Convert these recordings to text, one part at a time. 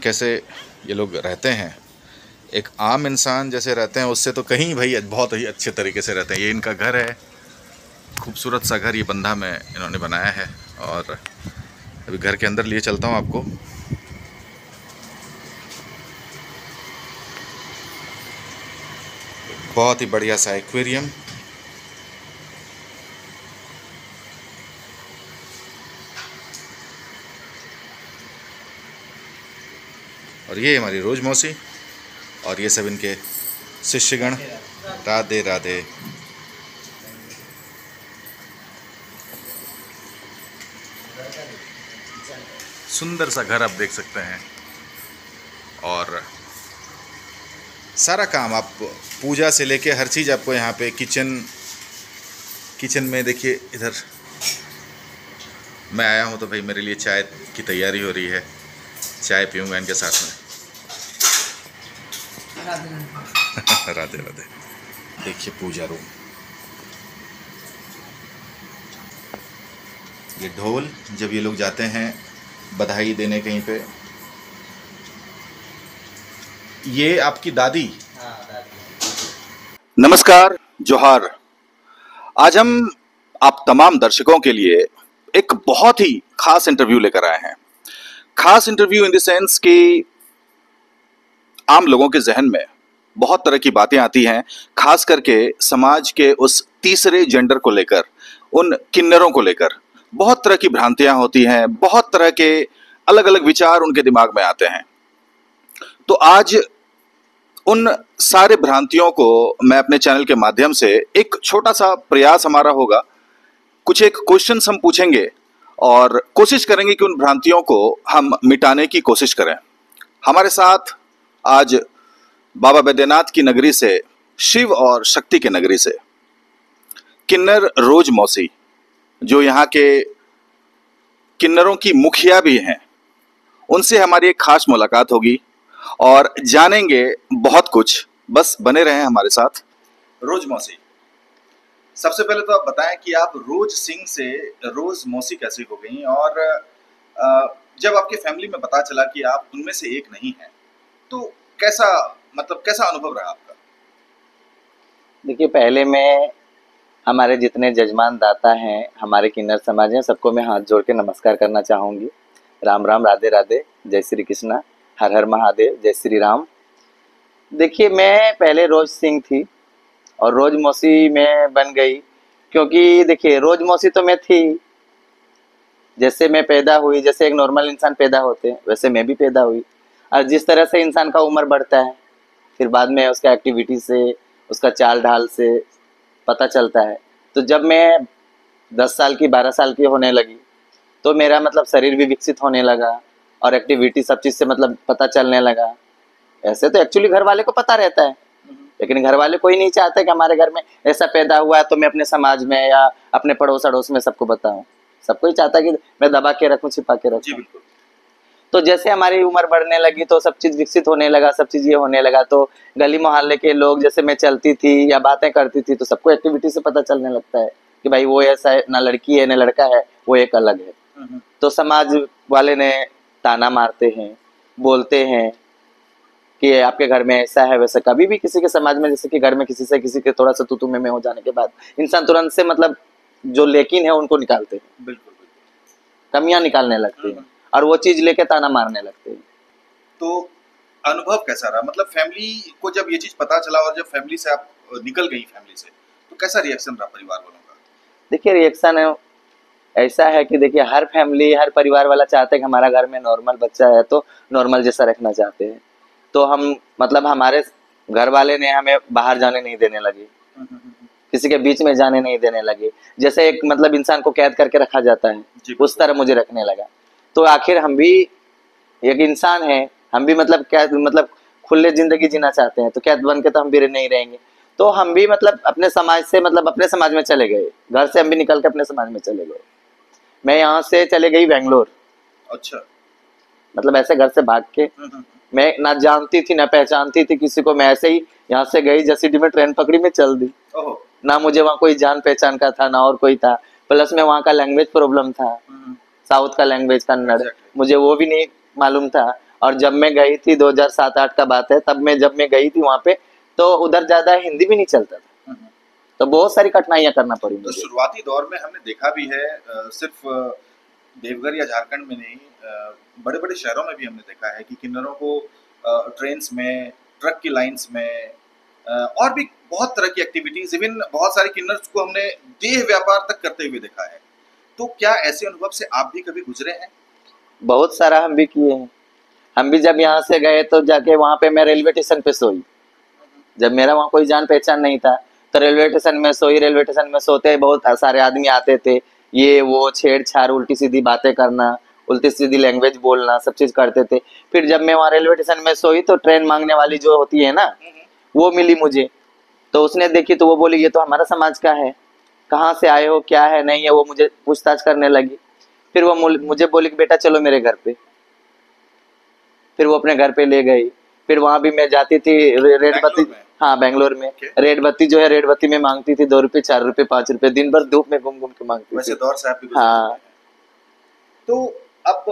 कैसे ये लोग रहते हैं, एक आम इंसान जैसे रहते हैं उससे तो कहीं भाई बहुत ही अच्छे तरीके से रहते हैं। ये इनका घर है, खूबसूरत सा घर ये बंधा में इन्होंने बनाया है। और अभी घर के अंदर लिए चलता हूँ आपको। बहुत ही बढ़िया सा एक्वेरियम। और ये हमारी रोज मौसी और ये सब इनके शिष्यगण। राधे राधे। सुंदर सा घर आप देख सकते हैं। और सारा काम आप पूजा से लेके हर चीज़ आपको यहाँ पे किचन में देखिए। इधर मैं आया हूँ तो भाई मेरे लिए चाय की तैयारी हो रही है, चाय पीऊँगा इनके साथ में। राधे राधे। देखिए पूजा रूम, ये ढोल जब ये लोग जाते हैं बधाई देने कहीं पे। ये आपकी दादी? हाँ, दादी। नमस्कार, जोहार। आज हम आप तमाम दर्शकों के लिए एक बहुत ही खास इंटरव्यू लेकर आए हैं। खास इंटरव्यू इन द सेंस कि आम लोगों के जहन में बहुत तरह की बातें आती हैं, खास करके समाज के उस तीसरे जेंडर को लेकर, उन किन्नरों को लेकर बहुत तरह की भ्रांतियां होती हैं, बहुत तरह के अलग अलग विचार उनके दिमाग में आते हैं। तो आज उन सारे भ्रांतियों को मैं अपने चैनल के माध्यम से एक छोटा सा प्रयास हमारा होगा, कुछ एक क्वेश्चंस हम पूछेंगे और कोशिश करेंगे कि उन भ्रांतियों को हम मिटाने की कोशिश करें। हमारे साथ आज बाबा बैद्यनाथ की नगरी से, शिव और शक्ति की नगरी से किन्नर रोज मौसी, जो यहाँ के किन्नरों की मुखिया भी हैं, उनसे हमारी एक खास मुलाकात होगी और जानेंगे बहुत कुछ। बस बने रहें हमारे साथ। रोज मौसी, सबसे पहले तो आप बताएं कि आप रोज सिंह से रोज मौसी कैसे हो गई, और जब आपके फैमिली में पता चला कि आप उनमें से एक नहीं हैं, तो कैसा अनुभव रहा आपका? देखिए, पहले मैं हमारे जितने जजमान दाता हैं, हमारे किन्नर समाज हैं, सबको मैं हाथ जोड़ के नमस्कार करना चाहूँगी। राम राम, राधे राधे, जय श्री कृष्णा, हर हर महादेव, जय श्री राम। देखिए, मैं पहले रोज सिंह थी और रोज मौसी में बन गई, क्योंकि देखिए रोज मौसी तो मैं थी। जैसे मैं पैदा हुई, जैसे एक नॉर्मल इंसान पैदा होते हैं, वैसे मैं भी पैदा हुई। और जिस तरह से इंसान का उम्र बढ़ता है, फिर बाद में उसका एक्टिविटी से, उसका चाल ढाल से पता चलता है। तो जब मैं 10 साल की, 12 साल की होने लगी, तो मेरा मतलब शरीर भी विकसित होने लगा और एक्टिविटी सब चीज़ से मतलब पता चलने लगा। ऐसे तो एक्चुअली घर वाले को पता रहता है, लेकिन घर वाले कोई नहीं चाहते कि हमारे घर में ऐसा पैदा हुआ है तो मैं अपने समाज में या अपने पड़ोस अड़ोस में सबको बताऊं। सबको ही चाहता है कि मैं दबा के रखूं, छिपा के रखूं। तो जैसे हमारी उम्र बढ़ने लगी तो सब चीज़ विकसित होने लगा, सब चीज़ ये होने लगा। तो गली मोहल्ले के लोग, जैसे मैं चलती थी या बातें करती थी, तो सबको एक्टिविटी से पता चलने लगता है कि भाई वो ऐसा है, ना लड़की है ना लड़का है, वो एक अलग है। तो समाज वाले ने ताना मारते हैं, बोलते हैं कि आपके घर में ऐसा है वैसा। कभी भी किसी के समाज में, जैसे कि घर में किसी के थोड़ा सा तू में हो जाने के बाद इंसान तुरंत से मतलब जो लेकिन है उनको निकालते हैं, बिल्कुल कमियां निकालने लगते हैं और वो चीज लेके ताना मारने लगते हैं। तो अनुभव कैसा रहा, मतलब फैमिली को जब ये चीज पता चला और जब फैमिली से आप निकल गई फैमिली से, तो कैसा रिएक्शन रहा परिवार वालों का? देखिए, रिएक्शन ऐसा है कि देखिए हर फैमिली, हर परिवार वाला चाहते हैं कि हमारा घर में नॉर्मल बच्चा है तो नॉर्मल जैसा रखना चाहते हैं। तो हम मतलब हमारे घर वाले ने हमें बाहर जाने नहीं देने लगे, किसी के बीच में जाने नहीं देने लगे। जैसे एक मतलब इंसान को कैद करके रखा जाता है, उस तरह मुझे रखने लगा। तो आखिर हम भी एक इंसान है, हम भी मतलब कैद, मतलब खुले जिंदगी जीना चाहते हैं, तो कैद बन के तो हम भी नहीं रहेंगे। तो हम भी मतलब अपने समाज से, मतलब अपने समाज में चले गए। घर से हम भी निकल के अपने समाज में चले गए। मैं यहाँ से चले गई बेंगलोर। अच्छा। मतलब ऐसे घर से भाग के, मैं ना जानती थी ना पहचानती थी किसी को, मैं ऐसे ही यहाँ से गई, जसीडी में ट्रेन पकड़ी, मैं चल दी। ना मुझे वहाँ कोई जान पहचान का था ना और कोई था, प्लस में वहाँ का लैंग्वेज प्रॉब्लम था, साउथ का लैंग्वेज कन्नड़, मुझे वो भी नहीं मालूम था। और जब मैं गई थी 2007-8 का बात है, तब मैं जब मैं गई थी वहाँ पे, तो उधर ज्यादा हिंदी भी नहीं चलता था, तो बहुत सारी कठिनाइयां करना पड़ी तो मुझे। शुरुआती दौर में हमने देखा भी है, सिर्फ देवघर या झारखंड में नहीं, बड़े बड़े शहरों में भी हमने देखा है कि किन्नरों को ट्रेन्स में, ट्रक की लाइंस में, और भी बहुत तरह की एक्टिविटीज, इवन बहुत सारे किन्नर्स को हमने देह व्यापार तक करते हुए देखा है। तो क्या ऐसे अनुभव से आप भी कभी गुजरे हैं? बहुत सारा हम भी किए हैं। हम भी जब यहाँ से गए तो जाके वहाँ पे मैं रेलवे स्टेशन पे सोई। जब मेरा वहाँ कोई जान पहचान नहीं था तो रेलवे स्टेशन में सोई। रेलवे स्टेशन में सोते बहुत सारे आदमी आते थे, ये वो छेड़छाड़, उल्टी सीधी बातें करना, उल्टी सीधी लैंग्वेज बोलना, सब चीज करते थे। फिर जब मैं वहाँ रेलवे स्टेशन में सोई तो ट्रेन मांगने वाली जो होती है ना, वो मिली मुझे। तो उसने देखी तो वो बोली ये तो हमारा समाज का है, कहाँ से आए हो, क्या है नहीं है, वो मुझे पूछताछ करने लगी। फिर वो मुझे बोली कि बेटा चलो मेरे घर पे। फिर वो अपने घर पे ले गई। फिर वहां भी मैं जाती थी, रेड बत्ती, बैंगलोर में? हाँ बैंगलोर में। Okay. रेड बत्ती जो है, रेड बत्ती में मांगती थी 2 रुपए, 4 रुपए, 5 रुपए, दिन भर धूप में घूम घूम के मांगती वैसे थी। दौर से आप भी गुजर चुके हाँ। हैं। तो अब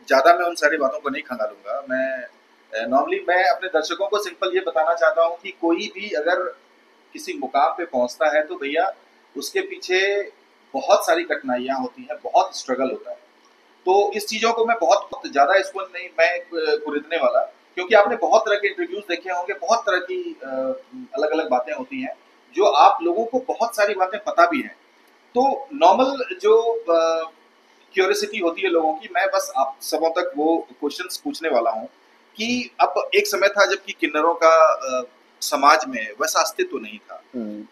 ज्यादा मैं उन सारी बातों को नहीं खंगालूंगा। मैं नॉर्मली मैं अपने दर्शकों को सिंपल ये बताना चाहता हूँ कि कोई भी अगर किसी मुकाम पे पहुंचता है तो भैया उसके पीछे बहुत सारी कठिनाइयां होती हैं, बहुत स्ट्रगल होता है। तो इस चीजों को मैं बहुत ज्यादा इसको नहीं मैं खरीदने वाला, क्योंकि आपने बहुत तरह के इंटरव्यूज देखे होंगे, बहुत तरह की अलग अलग बातें होती हैं जो आप लोगों को बहुत सारी बातें पता भी हैं। तो नॉर्मल जो क्यूरियोसिटी होती है लोगों की, मैं बस आप सबों तक वो क्वेश्चंस पूछने वाला हूँ कि अब एक समय था जबकि किन्नरों का समाज में वैसा अस्तित्व नहीं था,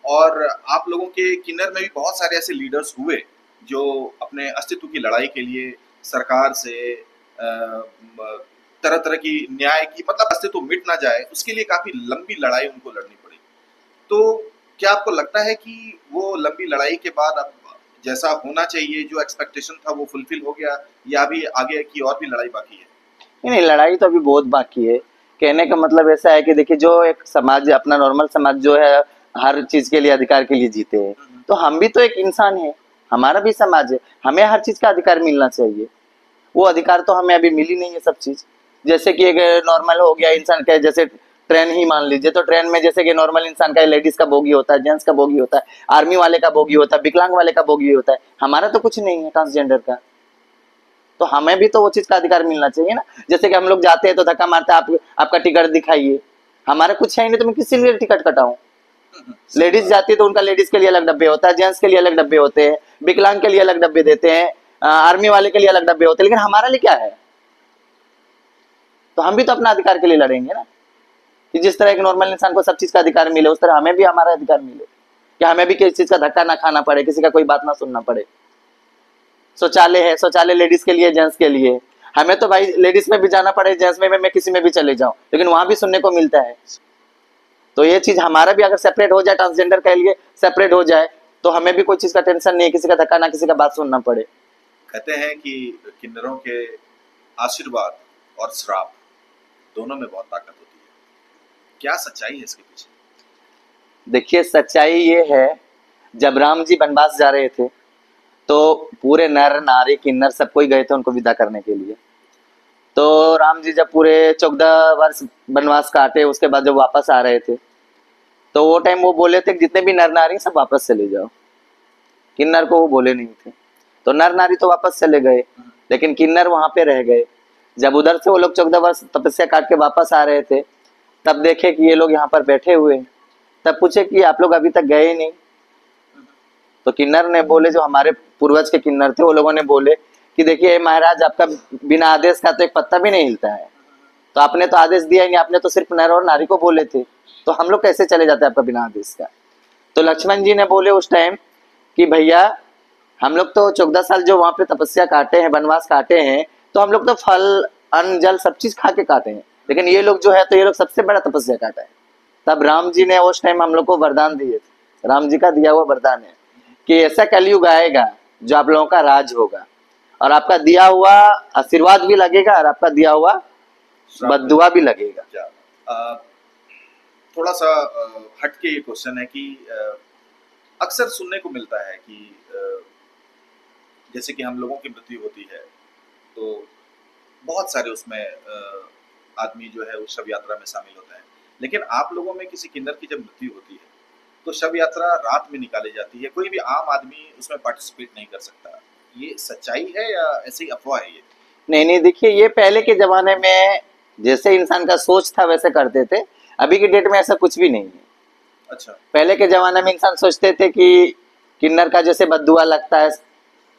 और आप लोगों के किन्नर में भी बहुत सारे ऐसे लीडर्स हुए जो अपने अस्तित्व की लड़ाई के लिए सरकार से तरह तरह की न्याय की, मतलब अस्तित्व मिट ना जाए उसके लिए काफी लंबी लड़ाई उनको लड़नी पड़ी। तो क्या आपको लगता है कि वो लंबी लड़ाई के बाद अब जैसा होना चाहिए, जो एक्सपेक्टेशन था वो फुलफिल हो गया, या अभी आगे की और भी लड़ाई बाकी है? नहीं, लड़ाई तो अभी बहुत बाकी है। कहने का मतलब ऐसा है कि देखिए, जो एक समाज, अपना नॉर्मल समाज जो है, हर चीज के लिए, अधिकार के लिए जीते हैं। तो हम भी तो एक इंसान है, हमारा भी समाज है, हमें हर चीज का अधिकार मिलना चाहिए। वो अधिकार तो हमें अभी मिली नहीं है सब चीज। जैसे कि एक नॉर्मल हो गया इंसान का, जैसे ट्रेन ही मान लीजिए, तो ट्रेन में जैसे कि नॉर्मल इंसान का लेडीज का बोगी होता है, जेंट्स का बोगी होता है, आर्मी वाले का बोगी होता है, विकलांग वाले का बोगी होता है। हमारा तो कुछ नहीं है ट्रांसजेंडर का। तो हमें भी तो वो चीज का अधिकार मिलना चाहिए ना। जैसे कि हम लोग जाते हैं तो धक्का मारते हैं, आपका टिकट दिखाइए। हमारा कुछ है ही नहीं तो मैं किसी लिए टिकट कटाऊं? लेडीज जाती है तो उनका लेडीज के लिए अलग डब्बे होता है, जेंट्स के लिए अलग डब्बे होते हैं, विकलांग के लिए अलग डब्बे देते हैं, आर्मी वाले के लिए अलग डब्बे होते हैं, लेकिन हमारा लिए क्या है? तो हम भी तो अपना अधिकार के लिए लड़ेंगे ना, कि जिस तरह एक नॉर्मल इंसान को सब चीज का अधिकार मिले, उस तरह हमें भी हमारा अधिकार मिले, कि हमें भी किसी चीज का धक्का ना खाना पड़े, किसी का कोई बात ना सुनना पड़े। शौचालय है, शौचालय लेडीज के लिए, जेंट्स के लिए। हमें तो भाई लेडीज में भी जाना पड़े, जेंट्स में मैं किसी में भी चले जाऊं, लेकिन वहां भी सुनने को मिलता है। तो ये चीज हमारा भी अगर सेपरेट हो जाए, ट्रांसजेंडर के लिए सेपरेट हो जाए, तो हमें भी कोई चीज का टेंशन नहीं है, किसी का धक्का ना किसी का बात सुनना पड़े। कहते हैं कि किन्नरों के आशीर्वाद और श्राप दोनों में बहुत ताकत होती है। क्या सच्चाई है इसके पीछे? देखिए, सच्चाई ये है, जब राम जी वनवास जा रहे थे तो पूरे नर नारी किन्नर सब कोई गए थे उनको विदा करने के लिए। तो राम जी जब पूरे 14 वर्ष वनवास काटे, उसके बाद जब वापस आ रहे थे, तो वो टाइम वो बोले थे कि जितने भी नर नारी सब वापस चले जाओ। किन्नर को वो बोले नहीं थे। तो नर नारी तो वापस चले गए, लेकिन किन्नर वहां पे रह गए। जब उधर से वो लोग 14 वर्ष तपस्या काट के वापस आ रहे थे, तब देखे कि ये लोग यहाँ पर बैठे हुए हैं। तब पूछे कि आप लोग अभी तक गए ही नहीं। तो किन्नर ने बोले, जो हमारे पूर्वज के किन्नर थे, वो लोगों ने बोले कि देखिए महाराज, आपका बिना आदेश का तो एक पत्ता भी नहीं हिलता है। तो आपने तो आदेश दिया ही नहीं, आपने तो सिर्फ नर और नारी को बोले थे, तो हम लोग कैसे चले जाते आपका बिना आदेश का? तो लक्ष्मण जी ने बोले उस टाइम कि भैया, हम लोग तो 14 साल जो वहां पे तपस्या काटे हैं, वनवास काटे हैं, तो हम लोग तो फल, अन्न, जल सब चीज खा के काटे हैं, लेकिन ये लोग जो है, तो ये लोग सबसे बड़ा तपस्या काटा है। तब राम जी ने उस टाइम हम लोग को वरदान दिए थे, राम जी का दिया हुआ वरदान है कि ऐसा कलयुग आएगा जो आप लोगों का राज होगा, और आपका दिया हुआ आशीर्वाद भी लगेगा और आपका दिया हुआ बद्दुआ भी लगेगा। थोड़ा सा हटके ये क्वेश्चन है कि अक्सर सुनने को मिलता है कि जैसे कि हम लोगों की मृत्यु होती है तो बहुत सारे उसमें आदमी जो है उस शव यात्रा में शामिल होते हैं, लेकिन आप लोगों में किसी किन्नर की जब मृत्यु होती है तो शव यात्रा रात में निकाली जाती है, कोई भी आम आदमी उसमें पार्टिसिपेट नहीं कर सकता। ये सच्चाई है या ऐसी अफवाह है ये? नहीं नहीं, देखिए ये पहले के जमाने में जैसे इंसान का सोच था वैसे करते थे, अभी की डेट में ऐसा कुछ भी नहीं है। अच्छा। पहले के जमाने में इंसान सोचते थे कि किन्नर का जैसे बद्दुआ लगता है,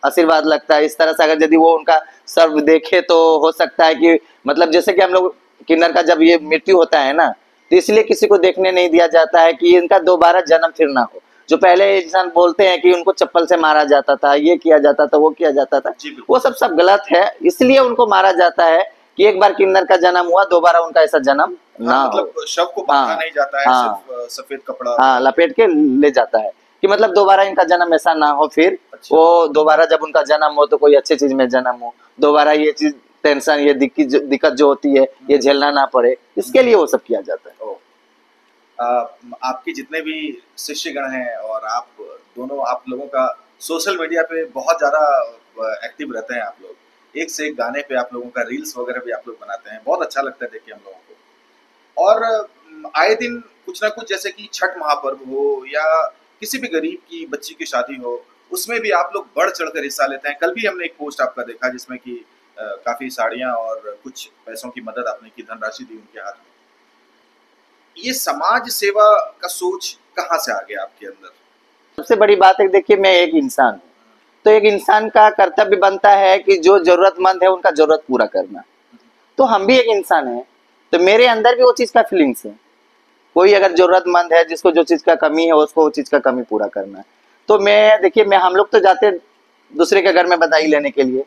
आशीर्वाद लगता है, इस तरह से अगर यदि वो उनका सर्व देखे तो हो सकता है कि मतलब जैसे कि हम लोग किन्नर का जब ये मृत्यु होता है ना, तो इसलिए किसी को देखने नहीं दिया जाता है कि इनका दोबारा जन्म फिर ना हो। जो पहले इंसान बोलते हैं कि उनको चप्पल से मारा जाता था, ये किया जाता था, वो किया जाता था, वो सब गलत है। इसलिए उनको मारा जाता है कि एक बार किन्नर का जन्म हुआ, दोबारा उनका ऐसा जन्म ना मतलब हो। शव को बांधा नहीं जाता है, हाँ, सिर्फ सफेद कपड़ा हाँ लपेट के ले जाता है कि मतलब दोबारा इनका जन्म ऐसा ना हो, फिर अच्छा। वो दोबारा जब उनका जन्म हो तो कोई अच्छी चीज में जन्म हो, दोबारा ये चीज टेंशन, ये दिक्कत जो होती है ये झेलना ना पड़े, इसके लिए वो सब किया जाता है। आपके जितने भी शिष्यगण हैं और आप दोनों, आप लोगों का सोशल मीडिया पे बहुत ज़्यादा एक्टिव रहते हैं। आप लोग एक से एक गाने पे आप लोगों का रील्स वगैरह भी आप लोग बनाते हैं, बहुत अच्छा लगता है देख के हम लोगों को। और आए दिन कुछ ना कुछ, जैसे कि छठ महापर्व हो या किसी भी गरीब की बच्ची की शादी हो, उसमें भी आप लोग बढ़ चढ़कर हिस्सा लेते हैं। कल भी हमने एक पोस्ट आपका देखा जिसमें कि काफ़ी साड़ियाँ और कुछ पैसों की मदद आपने की, धनराशि दी उनके हाथ में। ये समाज सेवा का सोच कहाँ से आ गया आपके अंदर? सबसे बड़ी बात है, देखिए मैं एक इंसान हूँ, तो एक इंसान का कर्तव्य बनता है कि जो जरूरतमंद है उनका जरूरत पूरा करना। तो हम भी एक इंसान है, तो मेरे अंदर भी वो चीज का फीलिंग्स है। कोई अगर जरूरतमंद है, जिसको जो चीज का कमी है, उसको वो चीज का कमी पूरा करना है। तो मैं देखिए, मैं हम लोग तो जाते दूसरे के घर में बधाई लेने के लिए,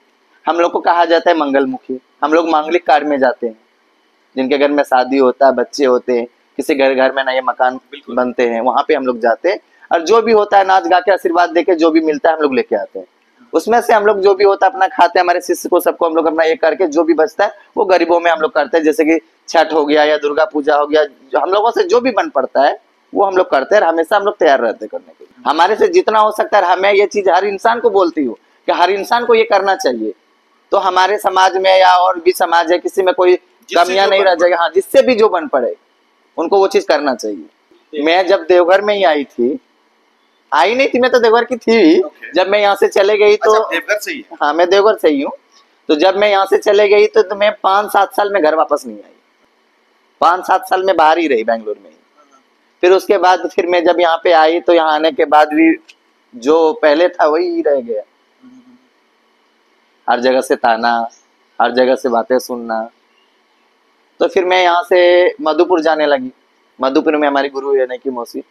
हम लोग को कहा जाता है मंगलमुखी। हम लोग मांगलिक कार्य में जाते हैं, जिनके घर में शादी होता है, बच्चे होते हैं, किसी घर घर में नए मकान बनते हैं, वहां पे हम लोग जाते हैं। और जो भी होता है नाच गा के आशीर्वाद देके जो भी मिलता है हम लोग लेके आते हैं। उसमें से हम लोग जो भी होता है अपना खाते हैं, हमारे शिष्य को सबको हम लोग अपना एक करके जो भी बचता है वो गरीबों में हम लोग करते हैं। जैसे कि छठ हो गया या दुर्गा पूजा हो गया, जो हम लोगों से जो भी बन पड़ता है वो हम लोग करते हैं, और हमेशा हम लोग तैयार रहते करने के लिए। हमारे से जितना हो सकता है, हमें ये चीज हर इंसान को बोलती हूँ कि हर इंसान को ये करना चाहिए। तो हमारे समाज में या और भी समाज है, किसी में कोई कमियां नहीं रह जाएगी। हाँ, जिससे भी जो बन पड़े उनको वो चीज करना चाहिए। मैं जब देवघर में ही आई थी, आई नहीं थी, मैं तो देवघर की थी। जब मैं यहाँ से चले गई तो देवघर से ही? हाँ, मैं देवघर से ही हूँ। तो जब मैं यहाँ से चले गई तो मैं 5-7 साल में घर वापस नहीं आई। 5-7 साल में बाहर ही रही, बैंगलोर में ही। फिर उसके बाद फिर मैं जब यहाँ पे आई तो यहाँ आने के बाद भी जो पहले था वही रह गया। हर जगह से ताना, हर जगह से बातें सुनना। तो फिर मैं यहाँ से मधुपुर जाने लगी। मधुपुर में हमारी गुरु है की मौसी,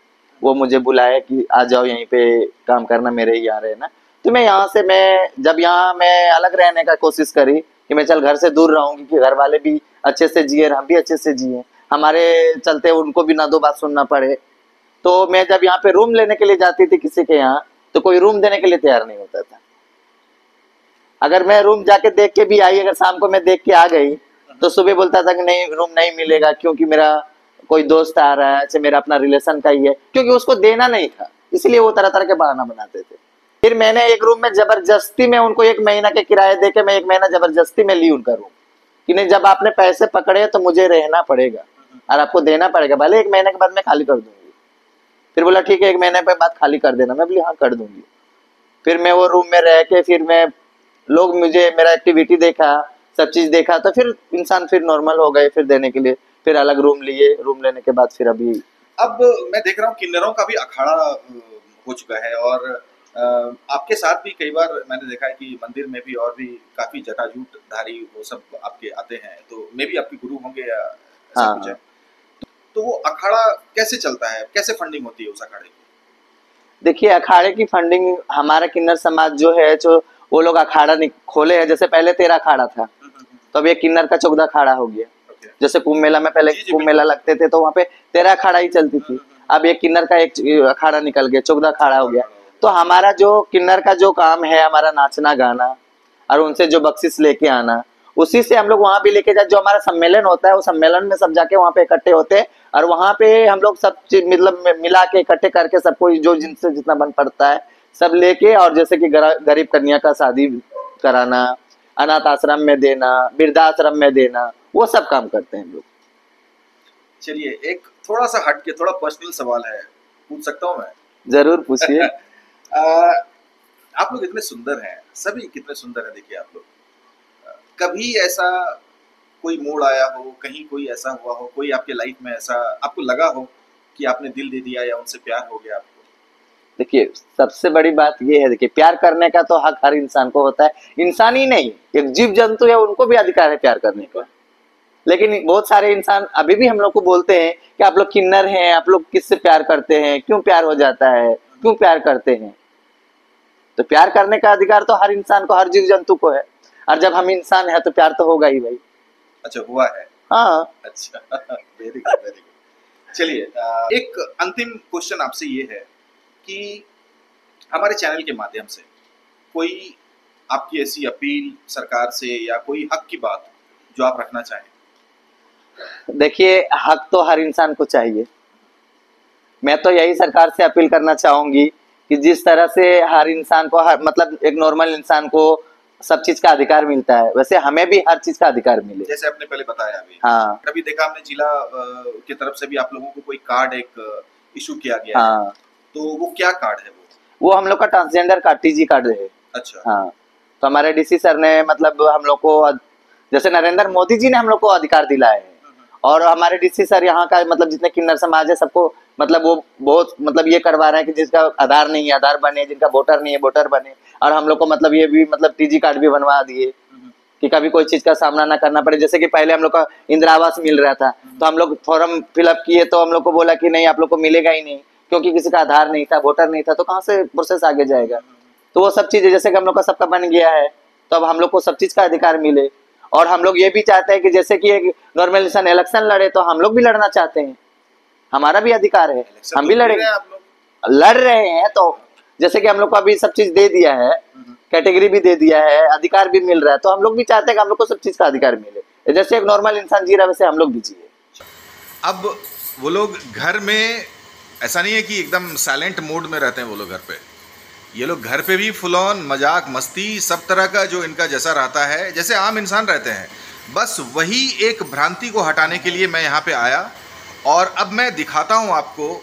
वो मुझे बुलाया कि आ जाओ यहीं पे काम करना, मेरे ही यहाँ रहना। तो मैं यहाँ से, मैं जब यहाँ मैं अलग रहने का कोशिश करी कि मैं चल घर से दूर रहूंगी कि घर वाले भी अच्छे से जिए, हम भी अच्छे से जिए, हमारे चलते उनको भी ना दो बात सुनना पड़े। तो मैं जब यहाँ पे रूम लेने के लिए जाती थी किसी के यहाँ, तो कोई रूम देने के लिए तैयार नहीं होता था। अगर मैं रूम जाके देख के भी आई, अगर शाम को मैं देख के आ गई तो सुबह बोलता था कि नहीं, रूम नहीं मिलेगा क्योंकि मेरा कोई दोस्त आ रहा है, मेरा अपना रिलेशन का ही है, क्योंकि उसको देना नहीं था, इसलिए वो तरह तरह के बहाना बनाते थे। फिर मैंने एक रूम में जबरदस्ती में उनको 1 महीना के किराए देके मैं 1 महीना जबरदस्ती में ली उनका रूम, कि नहीं जब आपने पैसे पकड़े तो मुझे रहना पड़ेगा और आपको देना पड़ेगा, भले 1 महीने के बाद मैं खाली कर दूंगी। फिर बोला ठीक है, 1 महीने के बाद खाली कर देना। मैं बोली हाँ कर दूंगी। फिर मैं वो रूम में रह के, फिर मैं लोग मुझे मेरा एक्टिविटी देखा, सब चीज देखा, तो फिर इंसान फिर नॉर्मल हो गए फिर देने के लिए। फिर अलग रूम लिए, रूम लेने के बाद फिर अभी अब मैं देख रहा हूँ किन्नरों का भी अखाड़ा हो चुका है, और आपके साथ भी कई बार मैंने देखा है कि मंदिर में भी और भी काफी जटाजूट धारी वो सब आपके आते हैं, तो मे भी आपके गुरु होंगे या ऐसा हाँ, कुछ है। तो वो अखाड़ा कैसे चलता है, कैसे फंडिंग होती है उस अखाड़े की? देखिए अखाड़े की फंडिंग, हमारा किन्नर समाज जो है, जो वो लोग अखाड़ा खोले हैं। जैसे पहले 13 अखाड़ा था, तो अब ये किन्नर का 14 अखाड़ा हो गया। जैसे कुंभ मेला में पहले कुंभ मेला लगते थे तो वहाँ पे 13 अखाड़ा ही चलती थी, अब ये किन्नर का एक अखाड़ा निकल गया, 14 अखाड़ा हो गया। तो हमारा जो किन्नर का जो काम है, हमारा नाचना गाना और उनसे जो बख्शिश लेके आना, उसी से हम लोग वहां भी लेके जाए। जो हमारा सम्मेलन होता है, वो सम्मेलन में सब जाके वहां पे इकट्ठे होते हैं, और वहां पे हम लोग सब चीज मतलब मिला के इकट्ठे करके सबको जो जिनसे जितना बन पड़ता है सब लेके, और जैसे कि गरीब कन्या का शादी कराना, अनाथ आश्रम में देना, वृद्धाश्रम में देना, वो सब काम करते हैं हम लोग। चलिए, एक थोड़ा सा हट के थोड़ा पर्सनल सवाल है, पूछ सकता हूँ मैं? जरूर पूछिए। आप लोग इतने सुंदर हैं, सभी कितने सुंदर हैं। देखिए आप लोग, कभी ऐसा कोई मोड़ आया हो, कहीं कोई ऐसा हुआ हो, कोई आपके लाइफ में ऐसा आपको लगा हो कि आपने दिल दे दिया या उनसे प्यार हो गया आपको? देखिए, सबसे बड़ी बात ये है, देखिए प्यार करने का तो हक हर इंसान को होता है। इंसान ही नहीं, एक जीव जंतु है, उनको भी अधिकार है प्यार करने का। लेकिन बहुत सारे इंसान अभी भी हम लोग को बोलते हैं कि आप लोग किन्नर हैं, आप लोग किससे प्यार करते हैं, क्यों प्यार हो जाता है, क्यों प्यार करते हैं। तो प्यार करने का अधिकार तो हर इंसान को, हर जीव जंतु को है। और जब हम इंसान है तो प्यार तो होगा ही भाई। अच्छा, हुआ है? हाँ। अच्छा, वेरी गुड, वेरी गुड। चलिए, एक अंतिम क्वेश्चन आपसे ये है कि हमारे चैनल के माध्यम से कोई आपकी ऐसी अपील सरकार से या कोई हक की बात जो आप रखना चाहें? देखिए, हक तो हर इंसान को चाहिए। मैं तो यही सरकार से अपील करना चाहूंगी कि जिस तरह से हर इंसान को, हर मतलब एक नॉर्मल इंसान को सब चीज का अधिकार मिलता है, वैसे हमें भी हर चीज का अधिकार मिले। जैसे आपने पहले बताया अभी। हाँ। अभी देखा हमने जिला की तरफ से भी आप लोगों को कोई कार्ड एक इशू किया गया है। हाँ। तो वो क्या कार्ड है वो हम लोग का ट्रांसजेंडर का टीजी कार्ड है। अच्छा। हाँ। तो हमारे डीसी सर ने मतलब हम लोग को, जैसे नरेंद्र मोदी जी ने हम लोग को अधिकार दिलाए है, और हमारे डीसी सर यहाँ का मतलब जितने किन्नर समाज है सबको मतलब वो बहुत मतलब ये करवा रहे हैं कि जिसका आधार नहीं है आधार बने, जिनका वोटर नहीं है वोटर बने। और हम लोग को मतलब ये भी मतलब टीजी कार्ड भी बनवा दिए कि कभी कोई चीज का सामना ना करना पड़े। जैसे कि पहले हम लोग का इंदिरा आवास मिल रहा था, तो हम लोग फॉर्म फिलअप किए तो हम लोग को बोला कि नहीं, आप लोग को मिलेगा ही नहीं, क्योंकि किसी का आधार नहीं था, वोटर नहीं था, तो कहाँ से प्रोसेस आगे जाएगा। तो वो सब चीजें जैसे कि हम लोग का सबका बन गया है, तो अब हम लोग को सब चीज का अधिकार मिले। और हम लोग ये भी चाहते हैं कि जैसे कि एक नॉर्मल इंसान इलेक्शन लड़े, तो हम लोग भी लड़ना चाहते हैं, हमारा भी अधिकार है, हम भी लड़ेंगे। लड़ रहे हैं तो जैसे कि हम लोग को अभी सब चीज दे दिया है, कैटेगरी भी दे दिया है, अधिकार भी मिल रहा है, तो हम लोग भी चाहते हैं कि हम लोग को सब चीज का अधिकार मिले। जैसे एक नॉर्मल इंसान जी रहा है वैसे हम लोग भी जिए। अब वो लोग घर में, ऐसा नहीं है कि एकदम साइलेंट मोड में रहते हैं वो लोग घर पे, ये लोग घर पे भी फुल ऑन मजाक मस्ती सब तरह का जो इनका जैसा रहता है, जैसे आम इंसान रहते हैं। बस वही एक भ्रांति को हटाने के लिए मैं यहाँ पे आया, और अब मैं दिखाता हूँ आपको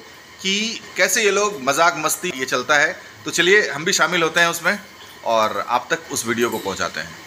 कि कैसे ये लोग मजाक मस्ती ये चलता है। तो चलिए हम भी शामिल होते हैं उसमें और आप तक उस वीडियो को पहुँचाते हैं।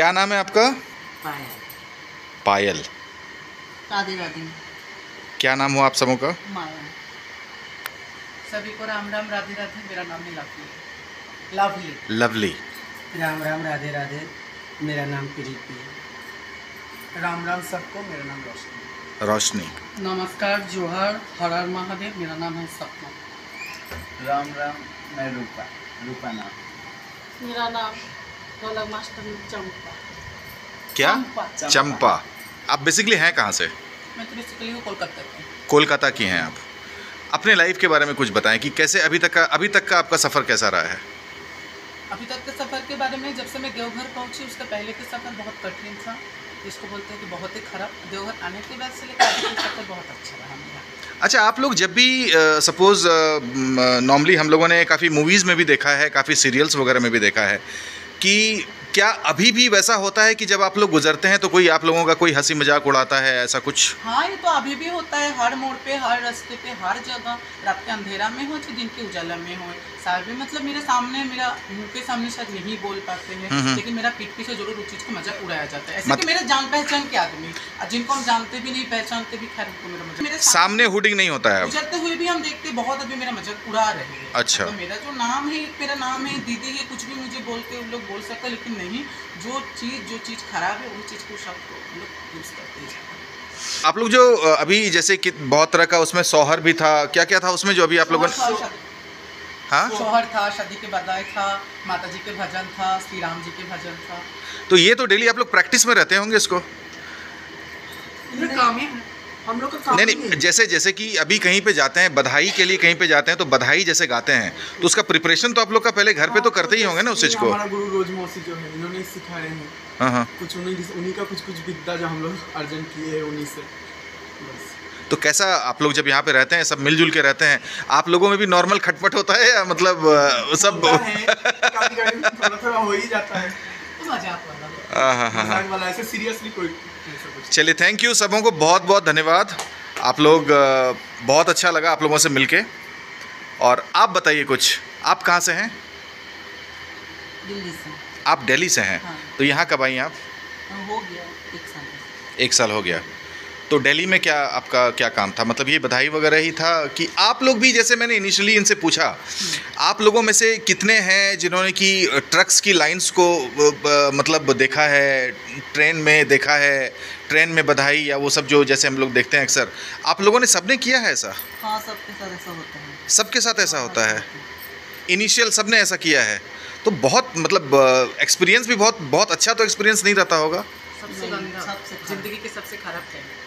क्या नाम है आपका? पायल। पायल। राधे राधे। क्या नाम हुआ आप सबों का? माया। सभी को राम राम राधे राधे। मेरा नाम है lovely. Lovely. Lovely. Ram Ram Radhe Radhe. मेरा नाम प्रीति है। राम राम सबको। मेरा नाम रोशनी। रोशनी। नमस्कार, जोहर, हर हर महादेव। मेरा नाम है सपना। राम राम। मैं रूपा। रूपा नाम। मेरा नाम ढोलक मास्टर चंपा। क्या? चंपा। चंपा। आप बेसिकली हैं कहाँ से? मैं तो बेसिकली हूँ कोलकाता की। कोलकाता की हैं आप। अपने लाइफ के बारे में कुछ बताएं कि कैसे अभी तक का आपका सफ़र कैसा रहा है? अभी तक के सफ़र के बारे में, जब से मैं देवघर पहुंची उसके पहले के सफ़र बहुत कठिन था, जिसको बोलते हैं कि बहुत ही खराब। देवघर आने के बाद से लेकर आगे का सफ़र बहुत अच्छा रहा मेरा। अच्छा, आप लोग जब भी सपोज़ नॉर्मली हम लोगों ने काफ़ी मूवीज़ में भी देखा है, काफ़ी सीरियल्स वगैरह में भी देखा है कि क्या अभी भी वैसा होता है कि जब आप लोग गुजरते हैं तो कोई आप लोगों का कोई हंसी मजाक उड़ाता है, ऐसा कुछ? हाँ, ये तो अभी भी होता है, हर मोड़ पे, हर रास्ते पे, हर जगह। रात के अंधेरा में हो चाहे दिन के उजाला में हो, सारे मतलब मेरे सामने, मेरा मुंह के सामने शायद नहीं बोल पाते हैं, लेकिन मेरा पीठ पीछे जरूर उस चीज को मजाक उड़ाया जाता है। ऐसे कि मेरे जान पहचान के आदमी, जिनको हम जानते भी नहीं, पहचानते भी, खैर उनको मेरा मजाक, मेरे सामने हुडिंग नहीं होता है? गुजरते हुए भी हम देखते बहुत आदमी मेरा मजाक उड़ा रहे हैं। अच्छा। तो मेरा जो नाम है, मेरा नाम है दीदी है, कुछ भी मुझे बोल के उन लोग बोल सकते हैं, लेकिन नहीं, जो चीज़ खराब है वो चीज़ को सब लोग यूज़ करते हैं। आप लोग जो अभी जैसे कि बहुत तरह का उसमें सोहर भी था, क्या क्या था उसमें जो अभी आप लोगों ने? हाँ, सोहर था, शादी के बधाई था, माता जी के भजन था, श्री राम जी के भजन था। तो ये तो डेली आप लोग प्रैक्टिस में रहते होंगे इसको? ये काम है हम लोग का काम नहीं, जैसे कि अभी कहीं पे जाते हैं बधाई के लिए, कहीं पे जाते हैं तो बधाई जैसे गाते हैं, तो उसका प्रिपरेशन तो आप लोग का पहले घर पे तो करते ही होंगे ना उस चीज़ को? हमारा गुरु रोज मौसी जो है, इन्होंने सिखाए हैं। हाँ। कुछ उन्हीं का कुछ विद्या जो हम लोग अर्जन किए हैं उन्हीं से बस। तो कैसा आप लोग जब यहाँ पे रहते हैं, सब मिलजुल के रहते हैं, आप लोगों में भी नॉर्मल खटपट होता है या मतलब सब? कभी थोड़ा थोड़ा हो ही जाता है। तो मजाक वाला। हाँ। मजाक वाला, ऐसे सीरियसली कोई। चलिए, थैंक यू सबों को, बहुत बहुत धन्यवाद। आप लोग बहुत अच्छा लगा आप लोगों से मिलके। और आप बताइए कुछ, आप कहाँ से हैं? दिल्ली से। आप दिल्ली से हैं? हाँ। तो यहाँ कब आई आप? हो गया 1 साल। 1 साल हो गया। तो दिल्ली में क्या आपका क्या काम था? मतलब ये बधाई वगैरह ही था कि आप लोग भी, जैसे मैंने इनिशियली इनसे पूछा, आप लोगों में से कितने हैं जिन्होंने कि ट्रक्स की लाइंस को मतलब देखा है, ट्रेन में देखा है, ट्रेन में बधाई या वो सब जो जैसे हम लोग देखते हैं अक्सर, आप लोगों ने सबने किया है ऐसा? हाँ, सबके साथ ऐसा होता है। सबके साथ ऐसा होता है? इनिशियल सबने ऐसा किया है? तो बहुत मतलब एक्सपीरियंस भी बहुत अच्छा तो एक्सपीरियंस नहीं रहता होगा? सबसे गंदा, जिंदगी के सबसे खराब टाइम।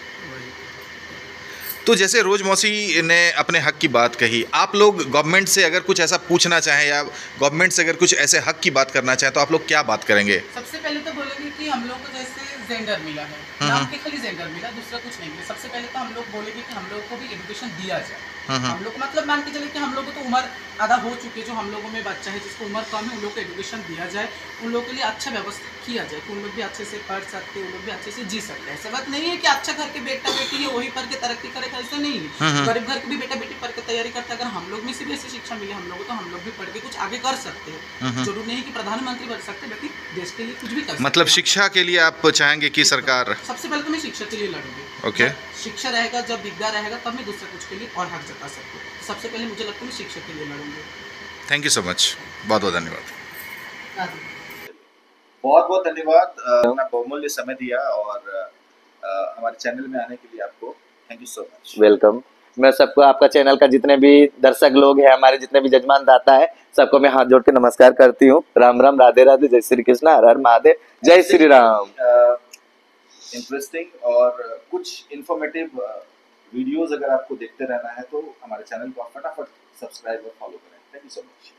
तो जैसे रोज मौसी ने अपने हक की बात कही, आप लोग गवर्नमेंट से अगर कुछ ऐसा पूछना चाहें या गवर्नमेंट से अगर कुछ ऐसे हक की बात करना चाहें तो आप लोग क्या बात करेंगे? सबसे पहले तो बोलेंगे कि हम लोग को जैसे जेंडर मिला है, नाम के खाली जेंडर मिला, दूसरा कुछ नहीं मिला। सबसे पहले तो हम लोग बोलेंगे कि हम लोग को भी एजुकेशन दिया जाए। हम लोग मतलब मान के चले कि हम लोग को तो उम्र आधा हो चुकी है, जो हम लोगों में बच्चा है जिसको उम्र कम है, उन लोग को एजुकेशन दिया जाए, उन लोगों के लिए अच्छा व्यवस्था किया जाए कि उन लोग भी अच्छे से पढ़ सकते, उन लोग भी अच्छे से जी सकते हैं। ऐसा बात नहीं है कि अच्छा घर के बेटा बेटी है वही पढ़ के तरक्की करेगा, ऐसा नहीं है। गरीब घर के भी बेटा बेटी पढ़ के तैयारी करता है। अगर हम लोग में से भी ऐसी शिक्षा मिले हम लोग को, तो हम लोग भी पढ़ के कुछ आगे कर सकते हैं। जरूर नहीं कि प्रधानमंत्री बन सकते, बल्कि देश के लिए कुछ भी कर सकते। मतलब शिक्षा के लिए आप चाहेंगे कि सरकार? सबसे पहले तो मैं शिक्षा के लिए लड़ूंगी। ओके। शिक्षा रहेगा, जब विद्या रहेगा, तब मैं दूसरे कुछ के लिए और हक जता सकती हूँ। सबसे पहले मुझे लगता है मैं शिक्षा के लिए लड़ूंगी। थैंक यू सो मच, बहुत बहुत धन्यवाद। बहुत बहुत धन्यवाद, अपना बहुमूल्य समय दिया और हमारे चैनल में आने के लिए आपको thank you so much. Welcome. मैं सबको, आपका चैनल का जितने भी दर्शक लोग हैं, हमारे जितने भी जजमान दाता है, सबको मैं हाथ जोड़ के नमस्कार करती हूँ। राम राम, राधे राधे, जय श्री कृष्ण, हर हर महादेव, जय श्री राम। इंटरेस्टिंग और कुछ इंफॉर्मेटिव वीडियोस अगर आपको देखते रहना है तो हमारे चैनल को आप फटाफट सब्सक्राइब और फॉलो करें। Thank you so much.